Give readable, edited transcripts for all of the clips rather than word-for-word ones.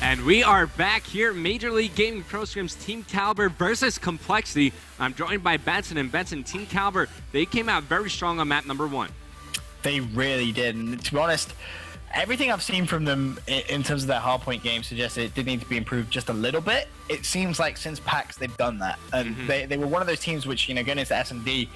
And we are back here, Major League Gaming ProScrims Team Kaliber versus compLexity. I'm joined by Benson, and Benson, Team Kaliber, they came out very strong on map number 1. They really did, and to be honest, everything I've seen from them in terms of their hardpoint game suggests it did need to be improved just a little bit. It seems like since PAX they've done that, and they were one of those teams which, going into S&D,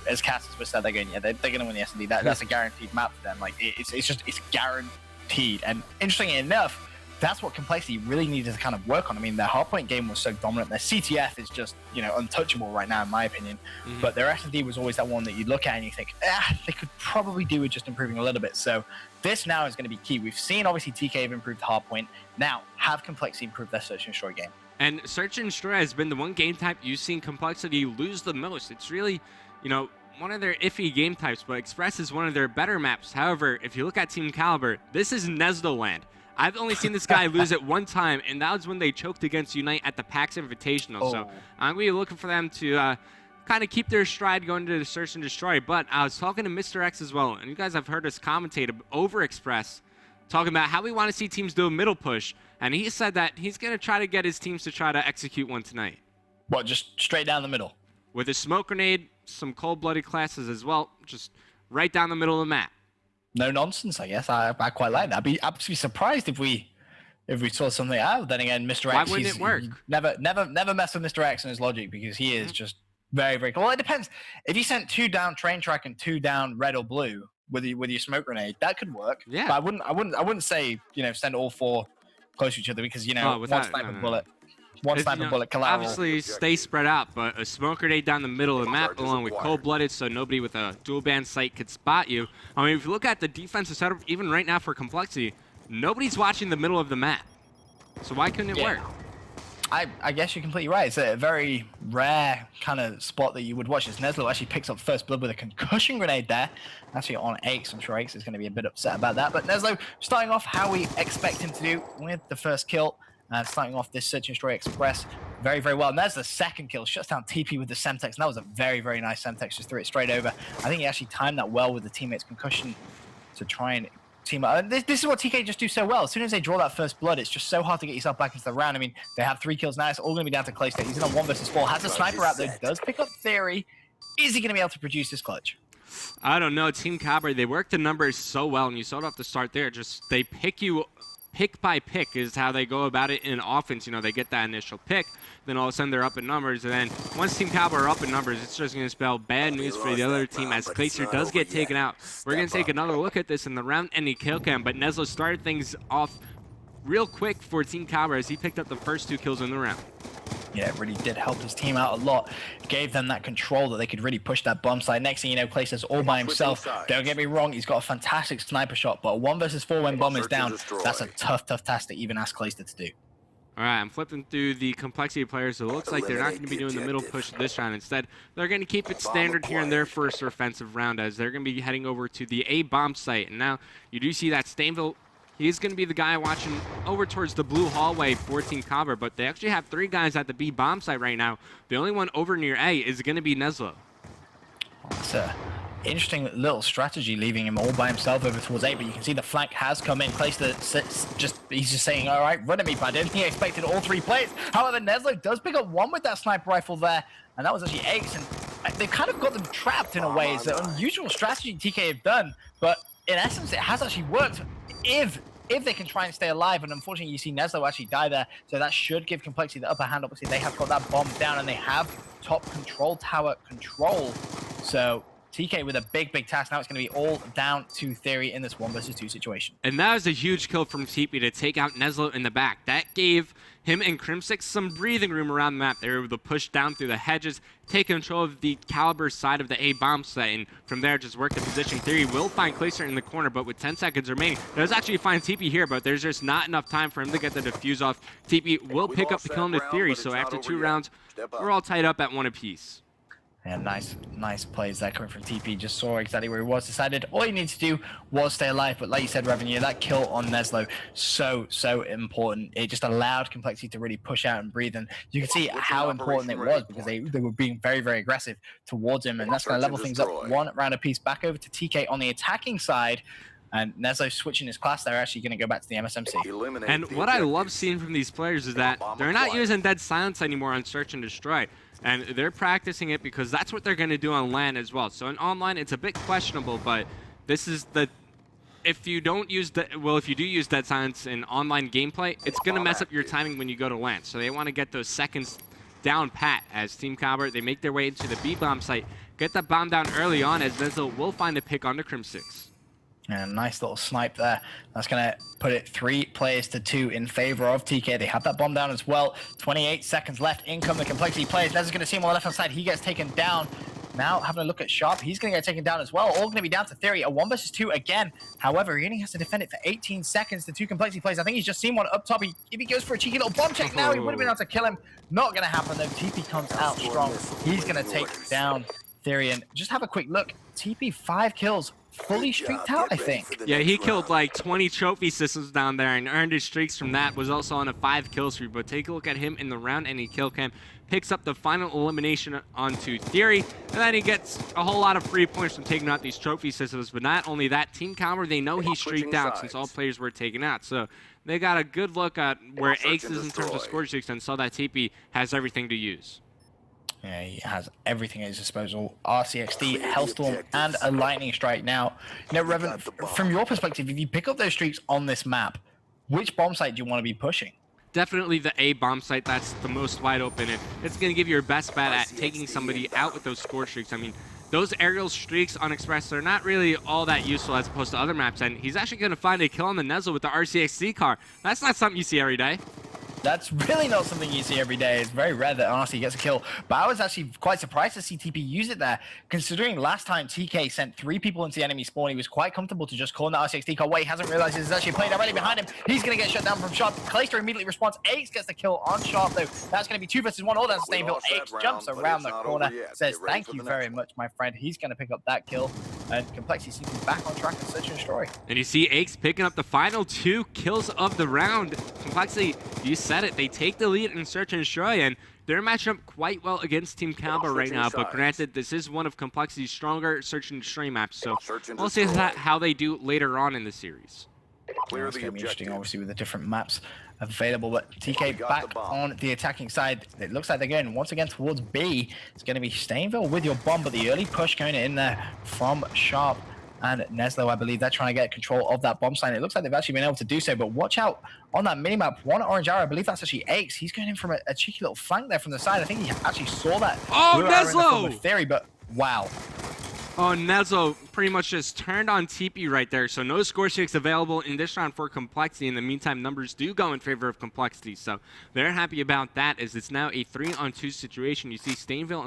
as Cassius was said, they're going, they're going to win the S&D. That's a guaranteed map for them. Like it's guaranteed. And interestingly enough, that's what compLexity really needed to kind of work on. I mean, their hardpoint game was so dominant. Their CTF is just, untouchable right now, in my opinion. But their S&D was always that one that you look at and you think, they could probably do with just improving a little bit. So this now is going to be key. We've seen, obviously, TK have improved hardpoint. Now, have compLexity improve their search and destroy game. And search and destroy has been the one game type you've seen compLexity lose the most. It's really, one of their iffy game types, but Express is one of their better maps. However, if you look at Team Kaliber, this is Neslo land. I've only seen this guy lose it one time, and that was when they choked against Unite at the PAX Invitational. So I'm going to be looking for them to kind of keep their stride going to the search and destroy. But I was talking to Mr. X as well, and you guys have heard us commentate over Express, talking about how we want to see teams do a middle push. And he said that he's going to try to get his teams to try to execute one tonight. What, just straight down the middle? With a smoke grenade, some cold-blooded classes as well, just right down the middle of the map. No nonsense, I guess. I quite like that. I'd be surprised if we saw something out. Then again, Mr. X, why wouldn't it work? Never mess with Mr. X and his logic, because he is just very, very cool. Well, it depends. If you sent 2 down train track and 2 down red or blue with your smoke grenade, that could work. Yeah. But I wouldn't say send all 4 close to each other, because one sniper bullet. One sniper bullet collateral. Obviously, stay spread out, but a smoke grenade down the middle of the map, along with cold-blooded, so nobody with a dual-band sight could spot you. I mean, if you look at the defensive setup, even right now for compLexity, nobody's watching the middle of the map. So why couldn't it work? I guess you're completely right. It's a very rare kind of spot that you would watch. As Neslo actually picks up first blood with a concussion grenade there. Actually on Aches. I'm sure Aches is going to be a bit upset about that. But Neslo starting off how we expect him to do with the first kill. Starting off this Search and Destroy Express very, very well. And there's the second kill. Shuts down TP with the Semtex. And that was a very, very nice Semtex. Just threw it straight over. I think he actually timed that well with the teammate's concussion to try and team up. And this is what TK just do so well. As soon as they draw that first blood, it's just so hard to get yourself back into the round. I mean, they have 3 kills now. It's all going to be down to Clay State. He's in a 1 versus 4. Has a sniper out there. Does pick up Theory. Is he going to be able to produce this clutch? I don't know. Team Kaliber, they work the numbers so well. And you saw it off the start there. Just they pick you. Pick by pick is how they go about it in offense. They get that initial pick, then all of a sudden they're up in numbers, and then once Team Kaliber are up in numbers, it's just going to spell bad news for the other team as Clayster does get taken out. We're going to take another look at this in the round-ending kill cam, but Neslo started things off real quick for Team Kaliber as he picked up the first 2 kills in the round. Yeah, it really did help his team out a lot. Gave them that control that they could really push that bomb side. Next thing you know, Clayster's all by himself. Don't get me wrong, he's got a fantastic sniper shot, but a 1 versus 4 when bomb is down, that's a tough task to even ask Clayster to do. All right, I'm flipping through the compLexity players. So it looks like they're not going to be doing the middle push this round. Instead, they're going to keep it standard here in their first offensive round, as they're going to be heading over to the A bomb site. And now you do see that Stainville. He's going to be the guy watching over towards the blue hallway for Team Kaliber, but they actually have 3 guys at the B bomb site right now. The only one over near A is going to be Neslo. It's an interesting little strategy, leaving him all by himself over towards A, but you can see the flank has come in. Clayster he's just saying, all right, run at me, but I didn't think he expected all 3 players. However, Neslo does pick up 1 with that sniper rifle there, and that was actually Aches, and they've kind of got them trapped in a way. It's an unusual strategy TK have done, but in essence, it has actually worked. If they can try and stay alive, and unfortunately you see Neslo actually die there, so that should give compLexity the upper hand. Obviously they have got that bomb down and they have top control tower control, so TK with a big task. Now it's going to be all down to Theory in this 1 versus 2 situation. And that was a huge kill from TP to take out Neslo in the back. That gave him and Crimsix some breathing room around the map. They were able to push down through the hedges, take control of the Kaliber side of the A bomb site, and from there just work the position. Theory will find Clayster in the corner, but with 10 seconds remaining, does actually find TP here, but there's just not enough time for him to get the defuse off. TP will pick up the kill into Theory, so after 2 rounds, we're all tied up at 1 apiece. Yeah, nice plays there coming from TP. Just saw exactly where he was. Decided all he needed to do was stay alive. But like you said, Revenue, that kill on Neslo, so important. It just allowed compLexity to really push out and breathe. And you can see how important it was, because they were being very, very aggressive towards him. And that's going to level things up 1 round apiece. Back over to TK on the attacking side. And Nezlo switching his class, they're actually going to go back to the MSMC. And what I love seeing from these players is that they're not using Dead Silence anymore on Search and Destroy. And they're practicing it because that's what they're going to do on LAN as well. So in online, it's a bit questionable, but this is the... If you don't use if you do use Dead Silence in online gameplay, it's going to mess up your timing when you go to LAN. So they want to get those seconds down pat as Team Kaliber. They make their way into the B-bomb site, get that bomb down early on as Nezlo will find a pick onto Crim6. And a nice little snipe there. That's going to put it 3 players to 2 in favor of TK. They have that bomb down as well. 28 seconds left. In come the complexity players. Nezlo's going to see him on the left-hand side. He gets taken down. Now having a look at Sharp, he's going to get taken down as well. All going to be down to Theory. A 1 versus 2 again. However, he only has to defend it for 18 seconds. The 2 complexity players. I think he's just seen one up top. If he goes for a cheeky little bomb check now, he would have been able to kill him. Not going to happen though. TP comes out strong. He's going to take down Theory. And just have a quick look. TP 5 kills. Fully streaked out, I think. Yeah, he killed like 20 trophy systems down there and earned his streaks from that. Was also on a 5 kill streak. But take a look at him in the round and he kill cam. Picks up the final elimination onto Theory. And then he gets a whole lot of free points from taking out these trophy systems. But not only that, Team Kaliber, they know he streaked out since all players were taken out. So they got a good look at where Aches is in terms of score streaks and saw that TP has everything to use. Yeah, he has everything at his disposal. RCXD, Hellstorm, and a Lightning Strike. Now, you know, Revan, from your perspective, if you pick up those streaks on this map, which bomb site do you want to be pushing? Definitely the A bomb site. That's the most wide open. And it's going to give you your best bet at taking somebody out with those score streaks. I mean, those aerial streaks on Express are not really all that useful as opposed to other maps. And he's actually going to find a kill on the Nezlo with the RCXD car. That's not something you see every day. That's really not something you see every day. It's very rare that honestly he gets a kill. But I was actually quite surprised to see TP use it there, considering last time TK sent 3 people into the enemy spawn. He was quite comfortable to just call in the RCXD car. What he hasn't realized is there's actually a play directly behind him. He's going to get shut down from Sharp. Kaliber immediately responds. Aches gets the kill on Sharp, though. That's going to be 2 versus 1. All down Stainville. Aches jumps around the corner, says thank you very much, my friend. He's going to pick up that kill. And complexity seems to be back on track in Search and Destroy. And you see Aches picking up the final 2 kills of the round. Complexity, you said it. They take the lead in Search and Destroy, and they're matching up quite well against Team Kaliber right now. But granted, this is one of Complexity's stronger Search and Destroy maps, so we'll see how they do later on in the series. It's going to be interesting, obviously, with the different maps available. But TK back on the attacking side. It looks like they're going once again towards B. It's going to be Stainville with your bomb, but the early push going in there from Sharp and Nezlo, I believe they're trying to get control of that bomb site. It looks like they've actually been able to do so, but watch out on that minimap. One orange arrow, I believe that's actually Aches. He's going in from a cheeky little flank there from the side. I think he actually saw that. Oh, Nezlo! Theory, but wow. Oh, Nezlo pretty much just turned on TP right there. So no score streaks available in this round for Complexity. In the meantime, numbers do go in favor of Complexity. So they're happy about that as it's now a 3-on-2 situation. You see Stainville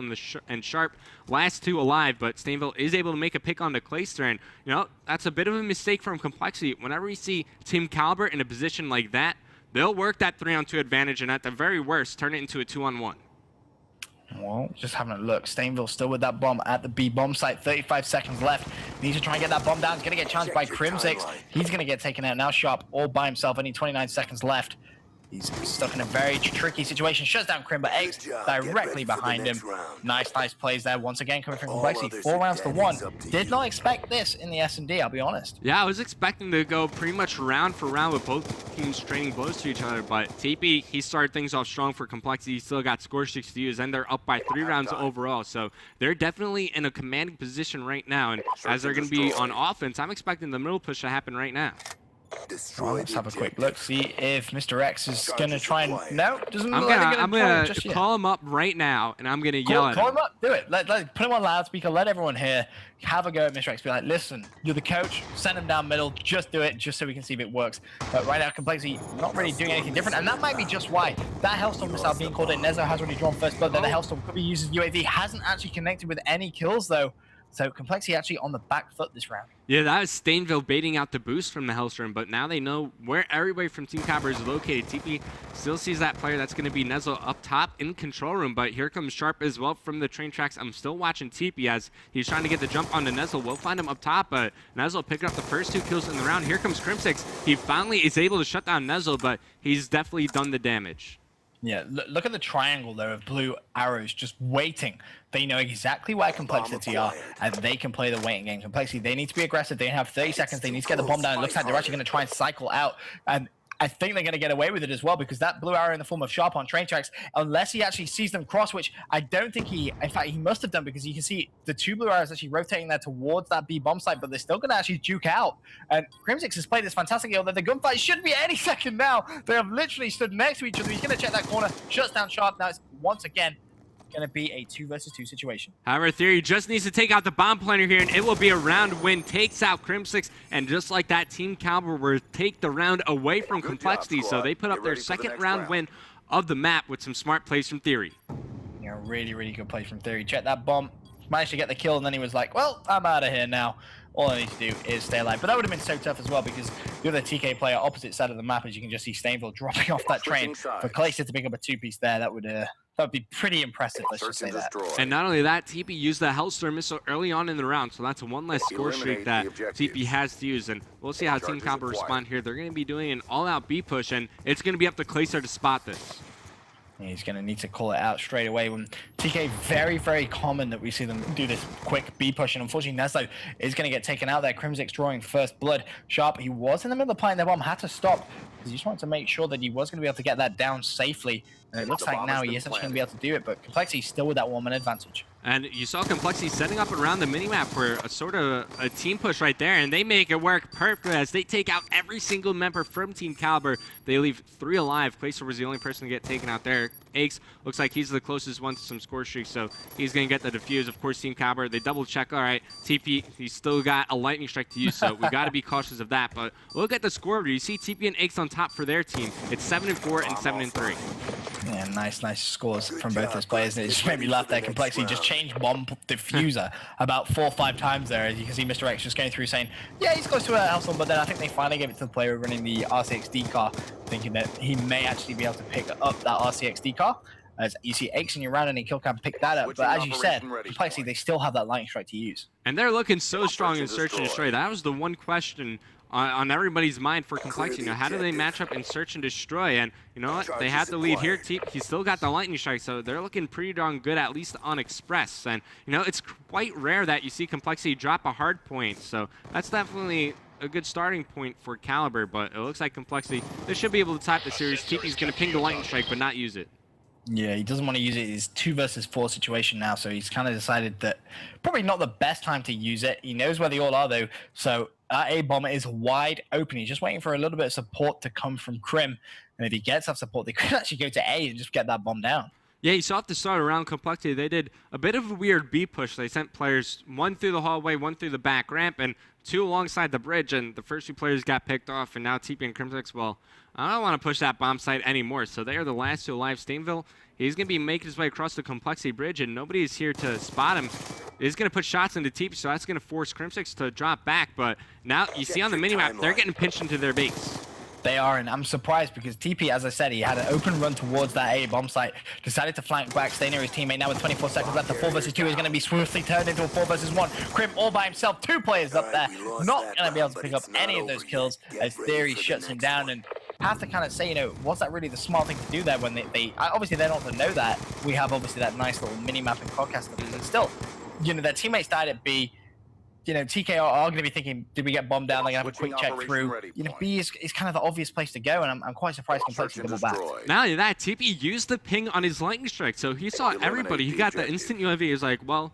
and Sharp last 2 alive, but Stainville is able to make a pick on the Kaliber. And, you know, that's a bit of a mistake from Complexity. Whenever you see Team Kaliber in a position like that, they'll work that 3-on-2 advantage and at the very worst, turn it into a 2-on-1. Well, just having a look. Stainville still with that bomb at the B bomb site. 35 seconds left. Needs to try and get that bomb down. He's going to get challenged by Crim6. He's going to get taken out. Now Sharp all by himself. Only 29 seconds left. He's stuck in a very tricky situation. Shuts down Crim, but Aches directly behind him. Nice plays there. Once again, coming from Complexity. 4 rounds to 1. Did not expect this in the S&D, I'll be honest. Yeah, I was expecting to go pretty much round for round with both teams trading blows to each other, but TP, he started things off strong for Complexity. He still got score streaks to use, and they're up by 3 rounds overall. So they're definitely in a commanding position right now, and as they're going to be on offense, I'm expecting the middle push to happen right now. Well, let's have a quick look, see if Mr. X is going to try and... No, doesn't I'm gonna call him up right now, and I'm going to yell at him. Call him up, do it. Put him on loudspeaker, let everyone hear. Have a go at Mr. X. Be like, listen, you're the coach, send him down middle, just do it, just so we can see if it works. But right now, Complexity not really doing anything different, and that might be just why. That Hellstorm missile being called in, Nezlo has already drawn first blood, then the Hellstorm could be used as UAV. Hasn't actually connected with any kills, though. So Complexity actually on the back foot this round. Yeah, that was Stainville baiting out the boost from the Hellstorm, but now they know where everybody from Team Kaliber is located. TP still sees that player. That's going to be Nezlo up top in control room, but here comes Sharp as well from the train tracks. I'm still watching TP as he's trying to get the jump onto Nezlo. We'll find him up top, but Nezlo picking up the first 2 kills in the round. Here comes Crim6. He finally is able to shut down Nezlo, but he's definitely done the damage. Yeah, look at the triangle there of blue arrows just waiting. They know exactly where compLexity are, and they can play the waiting game. compLexity, they need to be aggressive. They have 30 seconds. They need to get the bomb down. It looks like they're actually going to try and cycle out. And I think they're going to get away with it as well, because that blue arrow in the form of Sharp on train tracks, unless he actually sees them cross, which I don't think in fact, he must have done, because you can see the two blue arrows actually rotating there towards that B bomb site, but they're still going to actually duke out. And Crimsix has played this fantastic, although the gunfight should be any second now. They have literally stood next to each other. He's going to check that corner, shuts down Sharp. Now it's once again going to be a 2 versus 2 situation. However, Theory just needs to take out the bomb planner here, and it will be a round win. Takes out Crimsix, and just like that, Team Kaliber will take the round away from compLexity, so they put up their second round win of the map with some smart plays from Theory. Yeah, really, really good play from Theory. Check that bomb, managed to get the kill, and then he was like, well, I'm out of here now. All I need to do is stay alive. But that would have been so tough as well, because the other TK player opposite side of the map, as you can just see Stainville dropping off that train. For Kaliber to pick up a 2-piece there, that would be pretty impressive, let's just say that. And not only that, TP used the Hellstorm missile early on in the round, so that's one less score streak that TP has to use. And we'll see how Team Kaliber respond here. They're going to be doing an all-out B push, and it's going to be up to Kaliber to spot this. He's going to need to call it out straight away. When TK, very, very common that we see them do this quick B push, and unfortunately Neslo is going to get taken out there. Crimsix drawing first blood. Sharp, he was in the middle of planting the bomb, had to stop, because he just wanted to make sure that he was going to be able to get that down safely. And it looks like now he is actually going to be able to do it, but compLexity still with that 1-man advantage. And you saw compLexity setting up around the minimap for a sort of a team push right there, and they make it work perfectly as they take out every single member from Team Kaliber. They leave 3 alive. Kaliber was the only person to get taken out there. Aches looks like he's the closest one to some score streaks, so he's going to get the defuse. Of course, Team Kaliber, they double check. All right, TP, he's still got a lightning strike to use, so we got to be cautious of that. But look at the score. You see TP and Aches on top for their team. It's 7-4 and 7-3. Yeah, nice scores from both those players. And it just made me laugh there. compLexity just changed bomb diffuser about 4 or 5 times there. As you can see, Mr. X just going through saying, yeah, he's close to a Hellstorm, but then I think they finally gave it to the player running the RCXD car, thinking that he may actually be able to pick up that RCXD car. As you see, X in your round and in kill cam pick that up, but as you said, compLexity, they still have that lightning strike to use. And they're looking so strong in Search and Destroy. That was the one question on everybody's mind for compLexity. You know, how do they match up in Search and Destroy? And you know what? They had the lead here. He's still got the lightning strike, so they're looking pretty darn good, at least on Express. And you know, it's quite rare that you see compLexity drop a hard point, so that's definitely a good starting point for Kaliber. But it looks like compLexity, they should be able to type the series. TP's going to ping the lightning strike, but not use it. Yeah, he doesn't want to use it. It's 2 versus 4 situation now, so he's kind of decided that probably not the best time to use it. He knows where they all are, though, so that A bomber is wide open. He's just waiting for a little bit of support to come from Crim, and if he gets that support, they could actually go to A and just get that bomb down. Yeah, you saw at the start around compLexity, they did a bit of a weird B push. They sent players 1 through the hallway, 1 through the back ramp, and 2 alongside the bridge, and the first 2 players got picked off, and now TP and Crimsix, well, I don't want to push that bomb site anymore, so they are the last 2 alive. Stainville, he's going to be making his way across the compLexity bridge, and nobody is here to spot him. He's going to put shots into TP, so that's going to force Crimsix to drop back, but now you see on the minimap, they're getting pinched into their base. They are, and I'm surprised because TP, as I said, he had an open run towards that A bomb site, decided to flank back, stay near his teammate. Now with 24 seconds left, the 4 versus 2 is going to be swiftly turned into a 4 versus 1. Crim all by himself, 2 players up there, not going to be able to pick up any of those kills as Theory shuts him down. And have to kind of say, you know, was that really the smart thing to do there when they obviously they don't know that. We have obviously that nice little mini-map and podcast, but still, you know, their teammates died at B. You know, TK are going to be thinking, did we get bombed down? They're going to have a quick check through. You know, B is kind of the obvious place to go, and I'm quite surprised compLexity double back. Not only that, TP used the ping on his lightning strike, so he saw everybody. He got the instant UAV. He was like, well,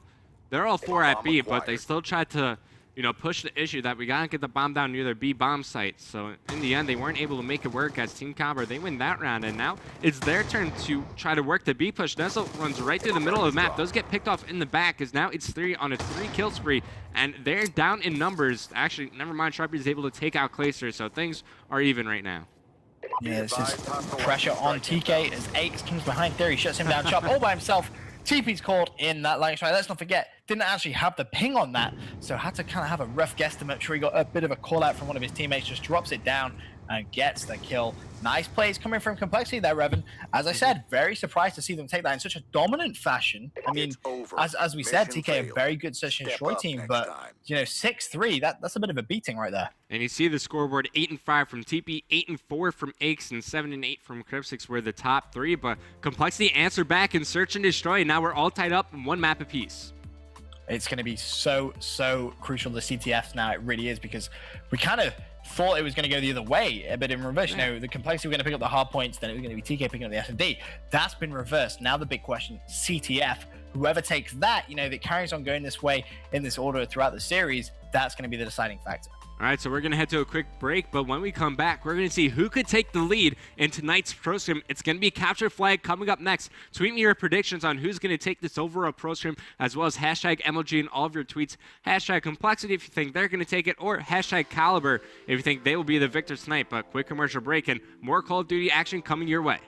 they're all 4 at B, but they still tried to, you know, push the issue that we got to get the bomb down near their B bomb site. So in the end, they weren't able to make it work as Team Kaliber. They win that round, and now it's their turn to try to work the B push. Nestle runs right through the middle of the map. Those get picked off in the back, as now it's 3 on a 3-kill spree, and they're down in numbers. Actually, never mind, Sharpie is able to take out Kaliber, so things are even right now. Yeah, this is pressure on TK as Aches comes behind Theory, shuts him down. Sharp all by himself. TP's called in that lightning strike. Let's not forget, didn't actually have the ping on that, so had to kind of have a rough guesstimate. Sure, he got a bit of a call out from one of his teammates, just drops it down, and gets the kill. Nice plays coming from compLexity there, Revan. As I said, very surprised to see them take that in such a dominant fashion. I mean, as we said, TK, a very good search and destroy team, but, you know, 6-3, that's a bit of a beating right there. And you see the scoreboard, 8-5 from TP, 8-4 from Aches, and 7-8 from Cryptix were the top three, but compLexity answered back in search and destroy. Now we're all tied up in one map apiece. It's going to be so crucial to CTF now. It really is, because we kind of thought it was going to go the other way, but in reverse, you know, the compLexity were going to pick up the hard points, then it was going to be TK picking up the S&D. That's been reversed. Now the big question, CTF, whoever takes that, you know, that carries on going this way in this order throughout the series, that's going to be the deciding factor. All right, so we're going to head to a quick break, but when we come back, we're going to see who could take the lead in tonight's ProScrim. It's going to be Capture Flag coming up next. Tweet me your predictions on who's going to take this overall ProScrim, as well as hashtag MLG in all of your tweets. Hashtag compLexity if you think they're going to take it, or hashtag Kaliber if you think they will be the victors tonight. But quick commercial break and more Call of Duty action coming your way.